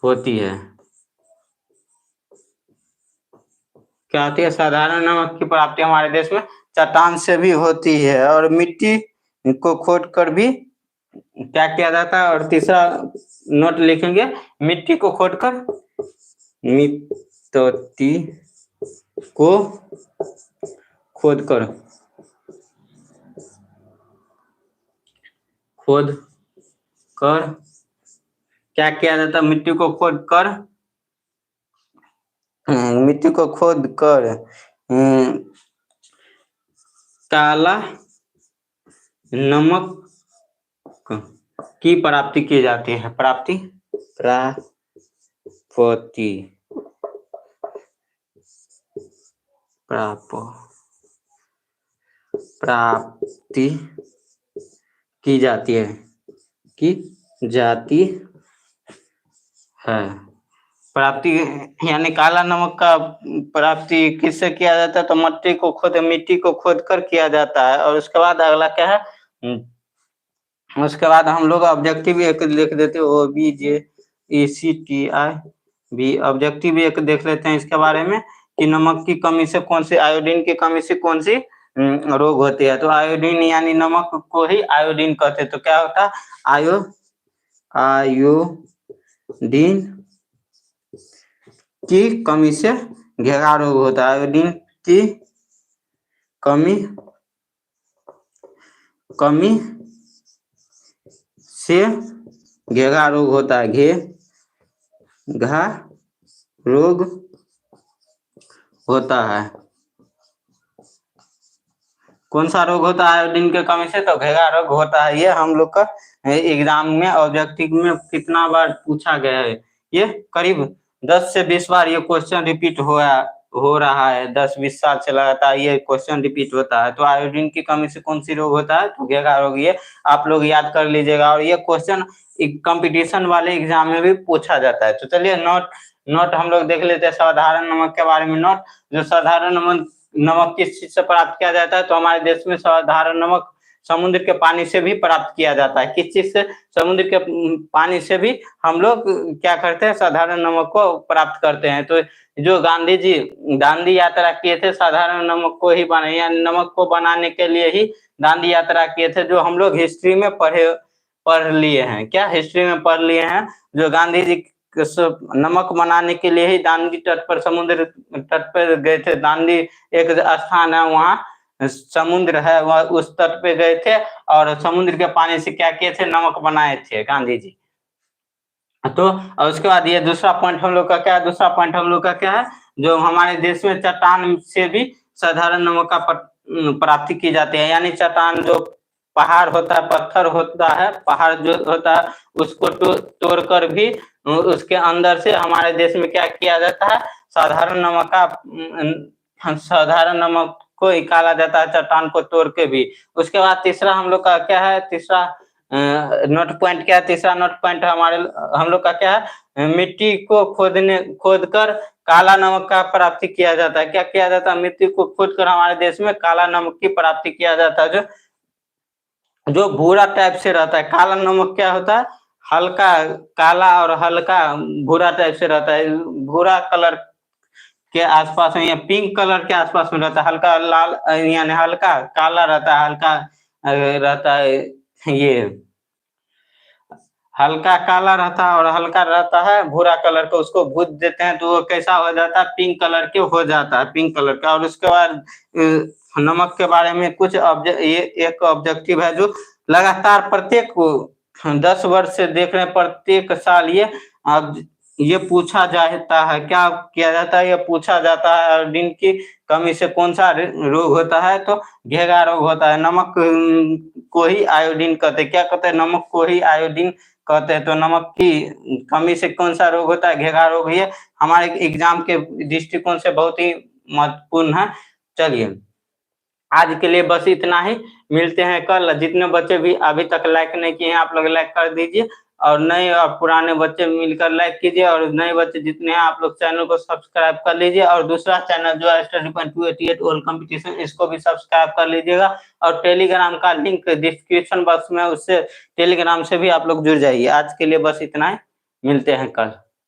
होती है। क्या होती है? साधारण नमक की प्राप्ति हमारे देश में चट्टान से भी होती है और मिट्टी को खोद कर भी क्या किया जाता है। और तीसरा नोट लिखेंगे, मिट्टी को खोदकर, मिट्टी को खोदकर क्या किया जाता है? मिट्टी को खोदकर काला नमक की प्राप्ति की जाती है। प्राप्ति की जाती है। प्राप्ति यानी काला नमक का प्राप्ति किससे किया जाता है? तो मिट्टी को खोद कर किया जाता है। और उसके बाद अगला क्या है? उसके बाद हम लोग ऑब्जेक्टिव एक लिख देते हैं, OBJECTI भी ऑब्जेक्टिव एक देख लेते हैं इसके बारे में कि नमक की कमी से कौन सी, आयोडीन की कमी से कौन सी रोग होती है। तो आयोडीन यानी नमक को ही आयोडीन कहते हैं। तो क्या होता है? आयोडीन की कमी से घेंघा रोग होता है। आयोडीन की कमी से घेंघा रोग होता है। घेंघा रोग होता है। कौन सा रोग होता है आयोडीन के कमी से? तो घेंघा रोग होता है। ये हम लोग का एग्जाम में ऑब्जेक्टिव में कितना बार पूछा गया है? ये करीब 10 से 20 बार ये क्वेश्चन रिपीट हो रहा है। 10-20 साल से लगातार ये क्वेश्चन रिपीट होता है। तो आयोडीन की कमी से कौन सी रोग होता है? तो घेंघा रोग। ये आप लोग याद कर लीजिएगा। और ये क्वेश्चन कंपटीशन वाले एग्जाम में भी पूछा जाता है। तो चलिए नोट हम लोग देख लेते हैं साधारण नमक के बारे में। नोट, जो साधारण नमक किस चीज से प्राप्त किया जाता है? तो हमारे देश में साधारण नमक समुद्र के पानी से भी प्राप्त किया जाता है। किस चीज से? समुद्र के पानी से भी हम लोग क्या करते हैं? साधारण नमक को प्राप्त करते हैं। तो जो गांधी जी दांडी यात्रा किए थे, साधारण नमक को ही यानी नमक को बनाने के लिए ही दांडी यात्रा किए थे, जो हम लोग हिस्ट्री में पढ़ लिए हैं। क्या हिस्ट्री में पढ़ लिए हैं? जो गांधी जी नमक बनाने के लिए ही दांडी तट पर, समुद्र तट पर गए थे। दांडी एक स्थान है, वहाँ समुद्र है, वह उस तट पे गए थे और समुद्र के पानी से क्या किए थे? नमक बनाए थे गांधी जी। तो और उसके बाद ये दूसरा पॉइंट हम लोग का क्या है? दूसरा पॉइंट हम लोग का क्या है? जो हमारे देश में चट्टान से भी साधारण नमक का प्राप्ति की जाती है। यानी चट्टान, जो पहाड़ होता है, पत्थर होता है, पहाड़ जो होता है, उसको तोड़कर भी उसके अंदर से हमारे देश में क्या किया जाता है? साधारण नमक को निकाला जाता है, चट्टान को तोड़ के भी। उसके बाद तीसरा हम लोग का क्या है? तीसरा नोट पॉइंट क्या है? तीसरा नोट पॉइंट हम लोग का क्या है? मिट्टी को खोदकर काला नमक का प्राप्ति किया जाता है। क्या किया जाता है? मिट्टी को खोदकर हमारे देश में काला नमक की प्राप्ति किया जाता है, जो भूरा टाइप से रहता है। काला नमक क्या होता है? हल्का काला और हल्का भूरा टाइप से रहता है। भूरा कलर के आसपास में या पिंक कलर के आसपास में रहता है। हल्का लाल यानी हल्का काला रहता है, हल्का रहता है। ये हल्का काला रहता है और हल्का रहता है भूरा कलर का। उसको भूज देते हैं तो वो कैसा हो जाता है? पिंक कलर के हो जाता है, पिंक कलर का। और उसके बाद नमक के बारे में कुछ ये एक ऑब्जेक्टिव है जो लगातार प्रत्येक 10 वर्ष से देख रहे हैं, प्रत्येक साल ये पूछा जाता है। क्या किया जाता है? ये पूछा जाता है आयोडीन की कमी से कौन सा रोग होता है? तो घेंघा रोग होता है। नमक को ही आयोडीन कहते हैं। क्या कहते हैं? नमक को ही आयोडीन कहते हैं। तो नमक की कमी से कौन सा रोग होता है? घेंघा रोग। ये हमारे एग्जाम के दृष्टिकोण से बहुत ही महत्वपूर्ण है। चलिए, आज के लिए बस इतना ही। मिलते हैं कल। जितने बच्चे भी अभी तक लाइक नहीं किए हैं, आप लोग लाइक कर दीजिए। और नए और पुराने बच्चे मिलकर लाइक कीजिए। और नए बच्चे जितने हैं, आप लोग चैनल को सब्सक्राइब कर लीजिए। और दूसरा चैनल जो है Study.288 ऑल कंपटीशन, इसको भी सब्सक्राइब कर लीजिएगा। और टेलीग्राम का लिंक डिस्क्रिप्शन बॉक्स में, उससे टेलीग्राम से भी आप लोग जुड़ जाइए। आज के लिए बस इतना ही। मिलते हैं कल।